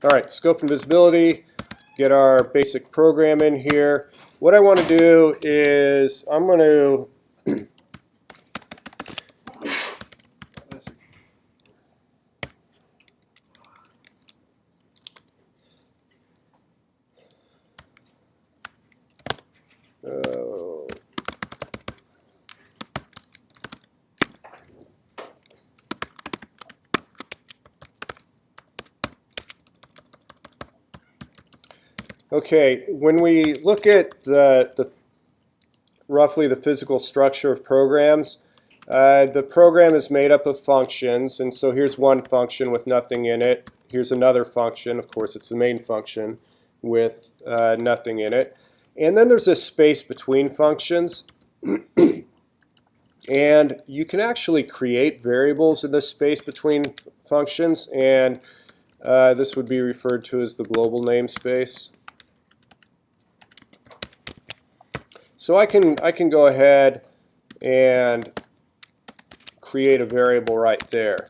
All right, scope and visibility, get our basic program in here. What I want to do is I'm going to okay, when we look at roughly the physical structure of programs, the program is made up of functions, and so here's one function with nothing in it. Here's another function, of course it's the main function, with nothing in it. And then there's a space between functions. And you can actually create variables in this space between functions, and this would be referred to as the global namespace. So I can go ahead and create a variable right there.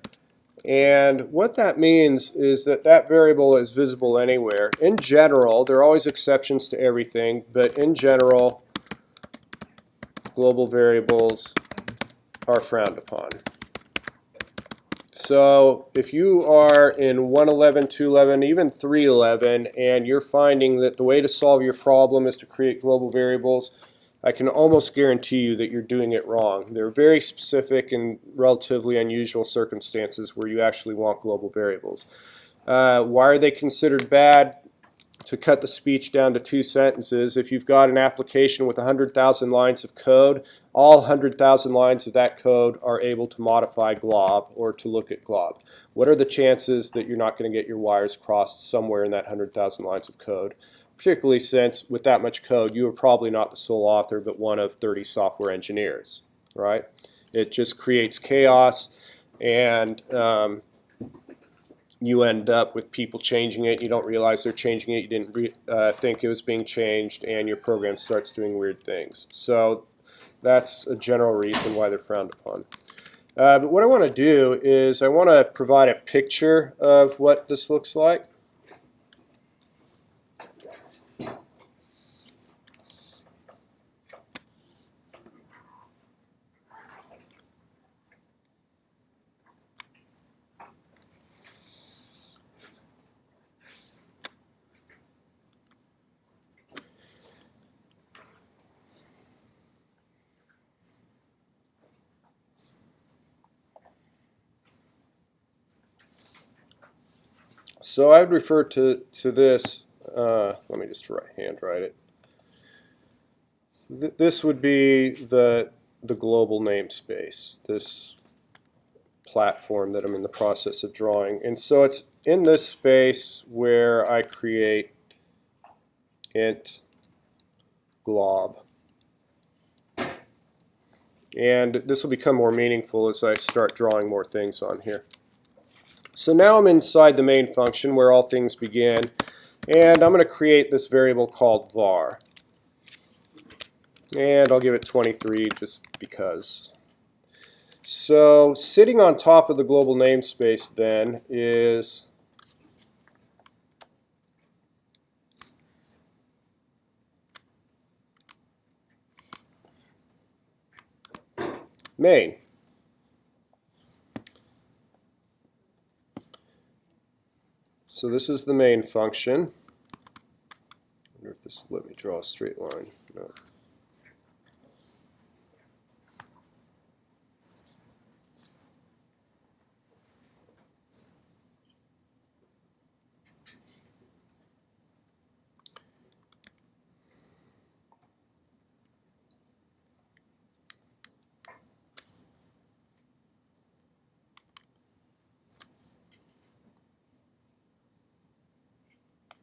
And what that means is that that variable is visible anywhere. In general, there are always exceptions to everything, but in general, global variables are frowned upon. So if you are in 1.11, 2.11, even 3.11, and you're finding that the way to solve your problem is to create global variables, I can almost guarantee you that you're doing it wrong. There are very specific and relatively unusual circumstances where you actually want global variables. Why are they considered bad? To cut the speech down to 2 sentences, if you've got an application with 100,000 lines of code, all 100,000 lines of that code are able to modify glob or to look at glob. What are the chances that you're not going to get your wires crossed somewhere in that 100,000 lines of code? Particularly since with that much code, you are probably not the sole author, but one of 30 software engineers, right? It just creates chaos, and you end up with people changing it. You don't realize they're changing it. You didn't think it was being changed, and your program starts doing weird things. So that's a general reason why they're frowned upon. But what I want to do is I want to provide a picture of what this looks like. So I would refer to this, let me just hand write it. This would be the global namespace, this platform that I'm in the process of drawing. And so it's in this space where I create int glob. And this will become more meaningful as I start drawing more things on here. So now I'm inside the main function where all things begin, and I'm going to create this variable called var. And I'll give it 23 just because. So sitting on top of the global namespace then is main. So this is the main function. I wonder if this will let me draw a straight line. No.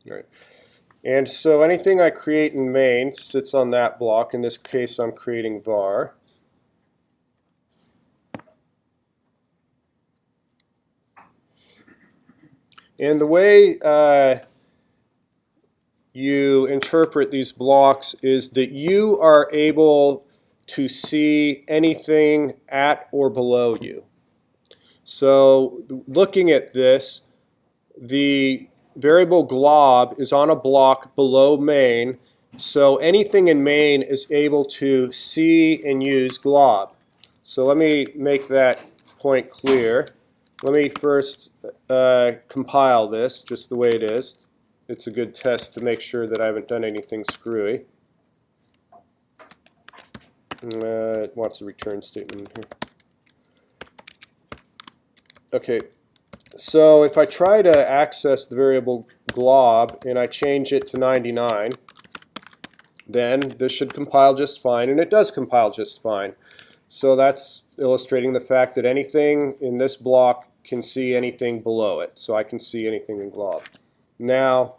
Right. And so anything I create in main sits on that block. In this case, I'm creating var. And the way you interpret these blocks is that you are able to see anything at or below you. So looking at this, the variable glob is on a block below main, so anything in main is able to see and use glob. So let me make that point clear. Let me first compile this just the way it is. It's a good test to make sure that I haven't done anything screwy. It wants a return statement in here. Okay, so if I try to access the variable glob and I change it to 99, then this should compile just fine, and it does compile just fine. So that's illustrating the fact that anything in this block can see anything below it. So I can see anything in glob. Now,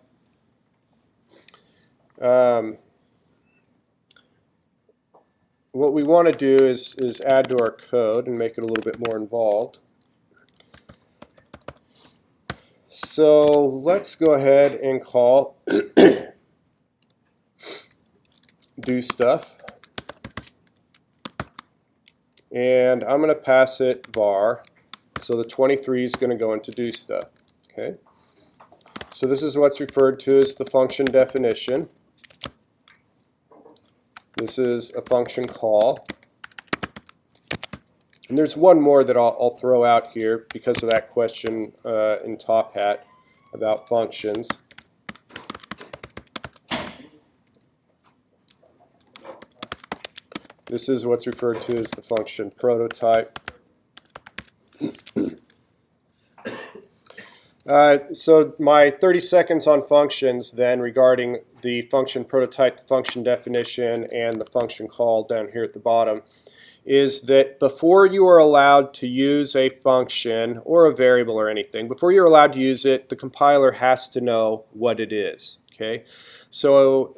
what we want to do is add to our code and make it a little bit more involved. So let's go ahead and call dostuff, and I'm going to pass it var. So the 23 is going to go into dostuff. Okay. So this is what's referred to as the function definition. This is a function call. And there's one more that I'll throw out here because of that question in Top Hat about functions. This is what's referred to as the function prototype. So my 30 seconds on functions then regarding the function prototype, the function definition, and the function call down here at the bottom is that before you are allowed to use a function or a variable or anything, before you're allowed to use it, the compiler has to know what it is. Okay, so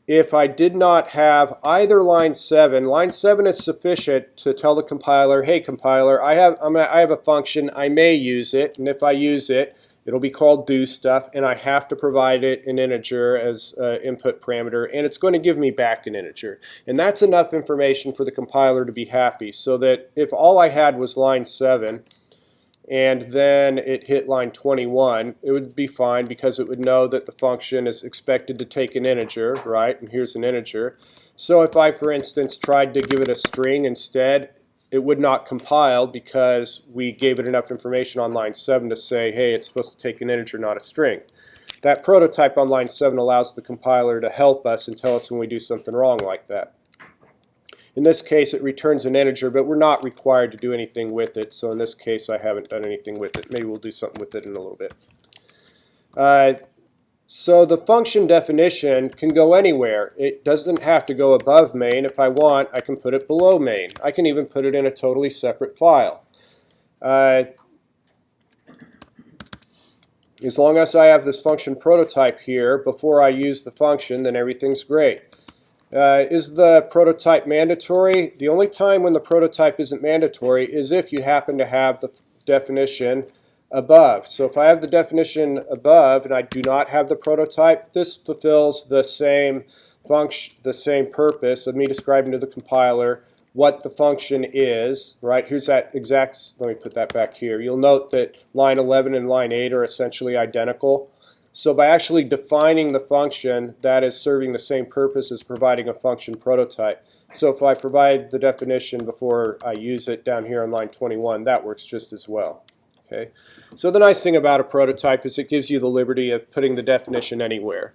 if I did not have either line 7 is sufficient to tell the compiler, hey compiler, I have a function, I may use it, and if I use it, it'll be called dostuff, and I have to provide it an integer as input parameter, and it's going to give me back an integer. And that's enough information for the compiler to be happy, so that if all I had was line 7, and then it hit line 21, it would be fine because it would know that the function is expected to take an integer, right? And here's an integer. So if I, for instance, tried to give it a string instead, it would not compile because we gave it enough information on line 7 to say, hey, it's supposed to take an integer, not a string. That prototype on line 7 allows the compiler to help us and tell us when we do something wrong like that. In this case, it returns an integer, but we're not required to do anything with it. So in this case, I haven't done anything with it. Maybe we'll do something with it in a little bit. So the function definition can go anywhere. It doesn't have to go above main. If I want, I can put it below main. I can even put it in a totally separate file. As long as I have this function prototype here before I use the function, then everything's great. Is the prototype mandatory? The only time when the prototype isn't mandatory is if you happen to have the definition above. So if I have the definition above and I do not have the prototype, this fulfills the same function, the same purpose of me describing to the compiler what the function is, right? Here's that exact, let me put that back here. You'll note that line 11 and line 8 are essentially identical. So by actually defining the function, that is serving the same purpose as providing a function prototype. So if I provide the definition before I use it down here on line 21, that works just as well. Okay. So the nice thing about a prototype is it gives you the liberty of putting the definition anywhere.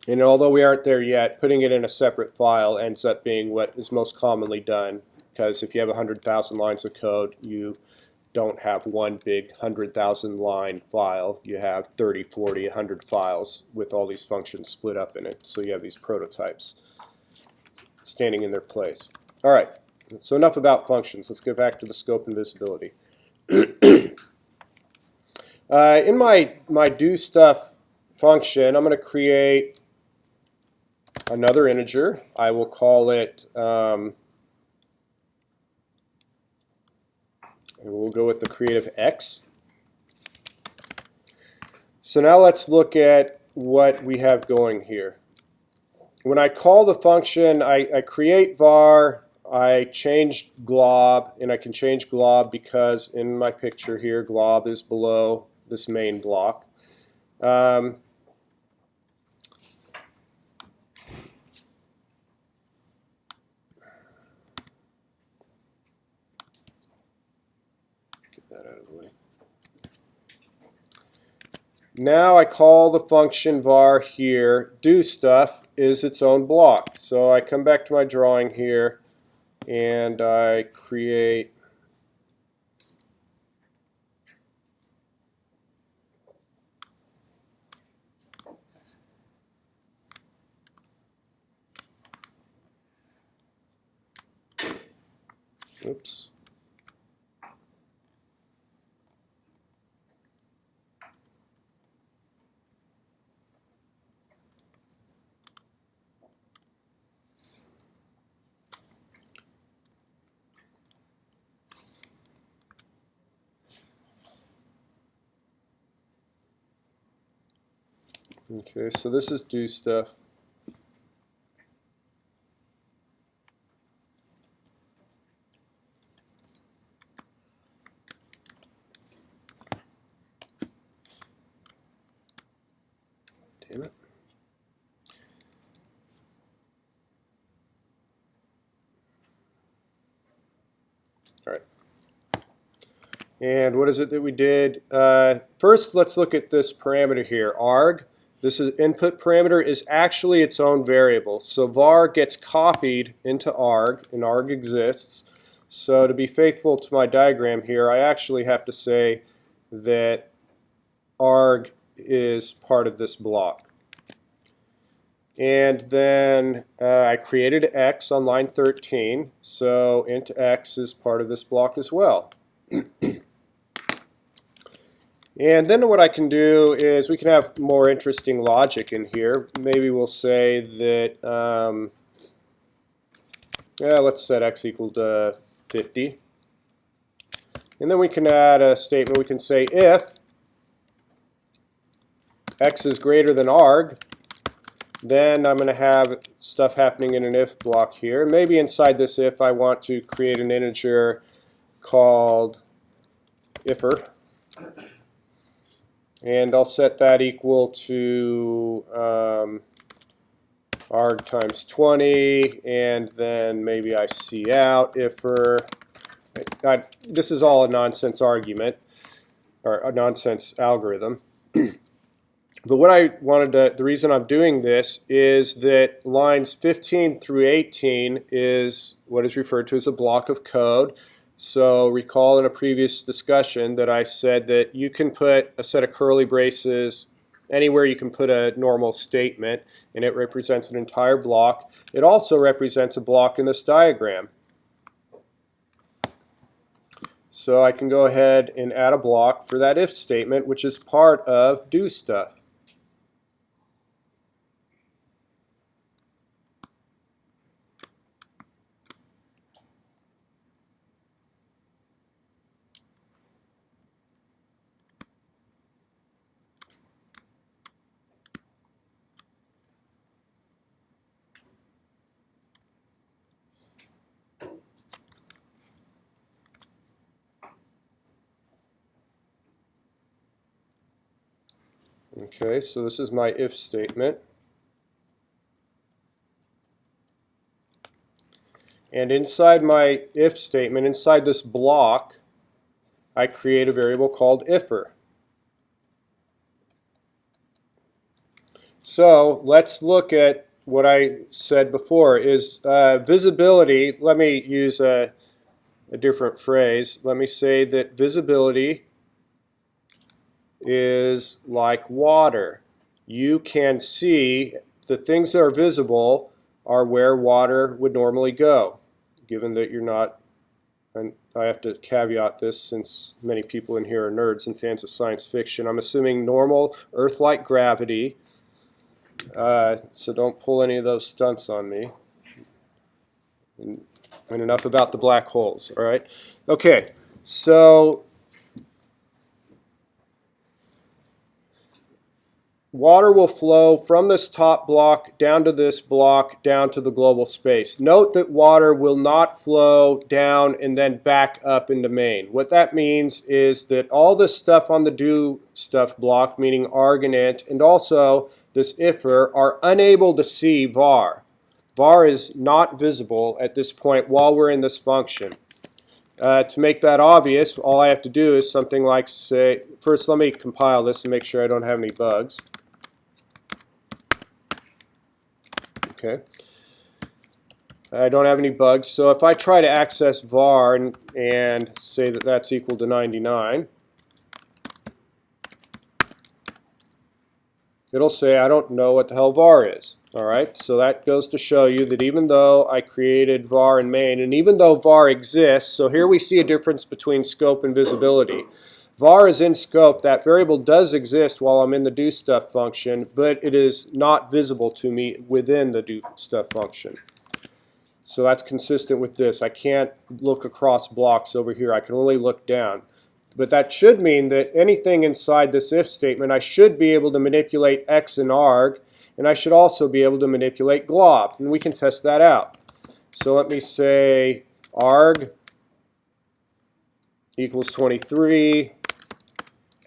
And although we aren't there yet, putting it in a separate file ends up being what is most commonly done, because if you have 100,000 lines of code, you don't have one big 100,000 line file. You have 30, 40, 100 files with all these functions split up in it. So you have these prototypes standing in their place. All right, so enough about functions. Let's get back to the scope and visibility. In my dostuff function, I'm going to create another integer. I will call it and we'll go with the creative X. So now let's look at what we have going here. When I call the function, I create var, I changed glob, and I can change glob because in my picture here, glob is below this main block. Get that out of the way. Now I call the function var here. Dostuff is its own block. So I come back to my drawing here, and I create oops. Okay, so this is dostuff. Damn it. All right. And what is it that we did? First, let's look at this parameter here, arg. This is input parameter is actually its own variable. So var gets copied into arg, and arg exists. So to be faithful to my diagram here, I actually have to say that arg is part of this block. And then I created x on line 13, so int x is part of this block as well. And then what I can do is we can have more interesting logic in here. Maybe we'll say that, let's set x equal to 50. And then we can add a statement. We can say if x is greater than arg, then I'm going to have stuff happening in an if block here. Maybe inside this if I want to create an integer called ifer. And I'll set that equal to arg times 20, and then maybe I see out ifer. This is all a nonsense argument, or a nonsense algorithm. But what I wanted to, the reason I'm doing this is that lines 15 through 18 is what is referred to as a block of code. So recall in a previous discussion that I said that you can put a set of curly braces anywhere you can put a normal statement, and it represents an entire block. It also represents a block in this diagram. So I can go ahead and add a block for that if statement, which is part of dostuff. Okay, so this is my if statement. And inside my if statement, inside this block, I create a variable called ifer. So let's look at what I said before is visibility. Let me use a different phrase. Let me say that visibility is like water. You can see the things that are visible are where water would normally go, given that you're not, and I have to caveat this since many people in here are nerds and fans of science fiction. I'm assuming normal Earth-like gravity, so don't pull any of those stunts on me. And enough about the black holes, all right? Okay, so water will flow from this top block down to this block down to the global space. Note that water will not flow down and then back up into main. What that means is that all this stuff on the dostuff block, meaning arg and int, and also this ifr, are unable to see var. var is not visible at this point while we're in this function. To make that obvious, all I have to do is something like, say, first let me compile this and make sure I don't have any bugs. Okay. I don't have any bugs, so if I try to access var and say that that's equal to 99, it'll say I don't know what the hell var is. Alright, so that goes to show you that even though I created var in main, and even though var exists, so here we see a difference between scope and visibility. var is in scope, that variable does exist while I'm in the dostuff function, but it is not visible to me within the dostuff function. So that's consistent with this. I can't look across blocks over here, I can only look down. But that should mean that anything inside this if statement, I should be able to manipulate x and arg, and I should also be able to manipulate glob, and we can test that out. So let me say arg equals 23,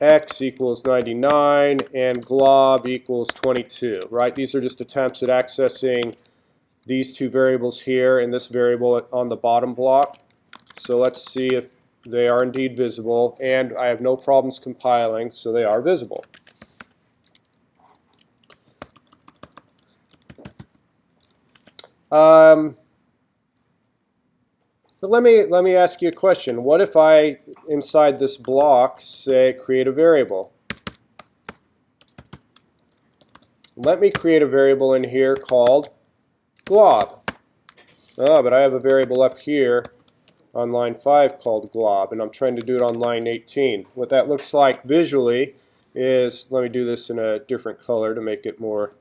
x equals 99, and glob equals 22, right? These are just attempts at accessing these two variables here and this variable on the bottom block. So let's see if they are indeed visible, and I have no problems compiling, so they are visible. But let me ask you a question. What if I, inside this block, say create a variable? Let me create a variable in here called glob. Oh, but I have a variable up here on line 5 called glob, and I'm trying to do it on line 18. What that looks like visually is, let me do this in a different color to make it more,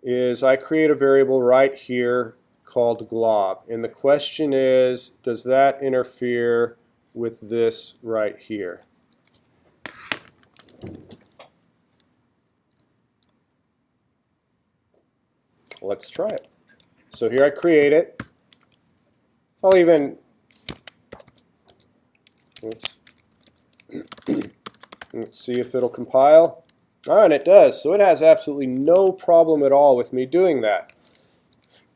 is I create a variable right here called glob, and the question is, does that interfere with this right here? Let's try it. So here I create it. I'll even, oops. Let's see if it'll compile. And it does. So it has absolutely no problem at all with me doing that.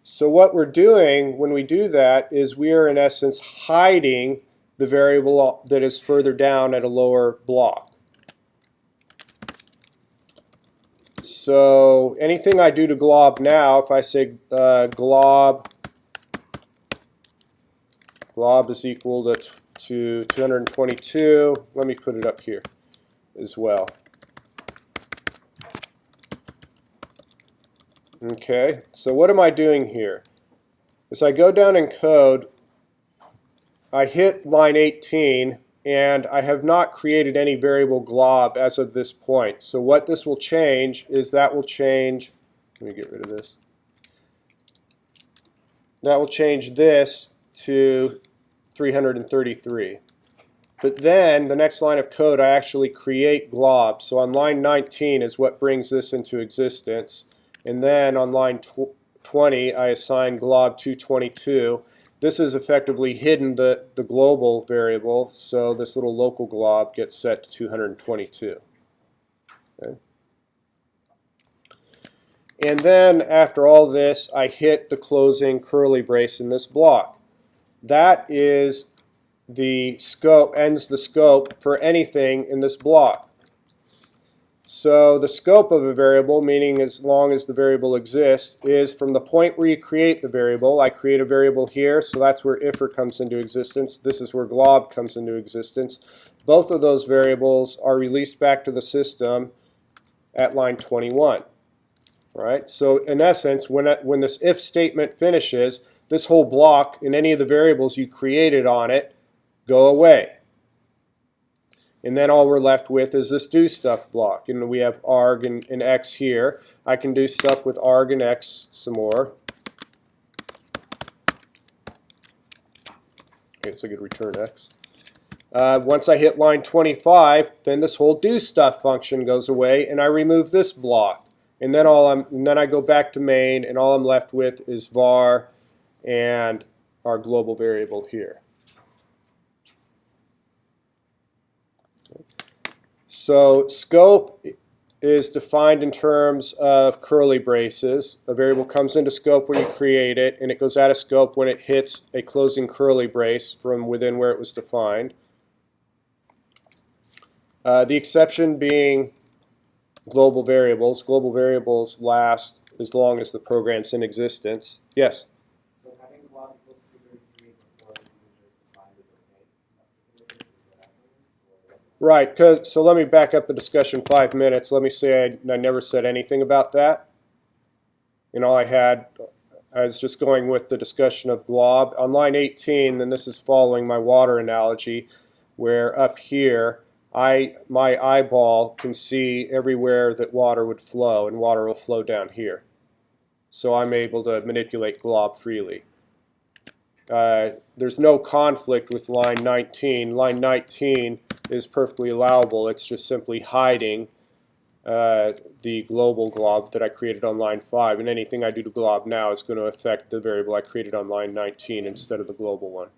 So what we're doing when we do that is we are in essence hiding the variable that is further down at a lower block. So anything I do to glob now, if I say glob is equal to 222, let me put it up here as well. Okay, so what am I doing here? As I go down in code, I hit line 18, and I have not created any variable glob as of this point. So what this will change is that will change, let me get rid of this, that will change this to 333. But then the next line of code I actually create glob. So on line 19 is what brings this into existence. And then on line 20 I assign glob 222. This is effectively hidden the global variable, so this little local glob gets set to 222. Okay. And then after all this, I hit the closing curly brace in this block. That is the scope, ends the scope for anything in this block. So the scope of a variable, meaning as long as the variable exists, is from the point where you create the variable. I create a variable here, so that's where ifr comes into existence. This is where glob comes into existence. Both of those variables are released back to the system at line 21. Right? So in essence, when this if statement finishes, this whole block and any of the variables you created on it go away. And then all we're left with is this dostuff block. And we have arg and x here. I can do stuff with arg and x some more. Okay, so I could return x. Once I hit line 25, then this whole dostuff function goes away, and I remove this block. And then I go back to main, and all I'm left with is var and our global variable here. So scope is defined in terms of curly braces. A variable comes into scope when you create it, and it goes out of scope when it hits a closing curly brace from within where it was defined. The exception being global variables. Global variables last as long as the program's in existence. Yes? So having glob equals 233 before the integer is defined is okay? Right, so let me back up the discussion 5 minutes. Let me say I never said anything about that. And all I was just going with the discussion of glob. On line 18, then this is following my water analogy, where up here, my eyeball can see everywhere that water would flow, and water will flow down here. So I'm able to manipulate glob freely. There's no conflict with line 19. Line 19 is perfectly allowable. It's just simply hiding the global glob that I created on line 5, and anything I do to glob now is going to affect the variable I created on line 19 instead of the global one.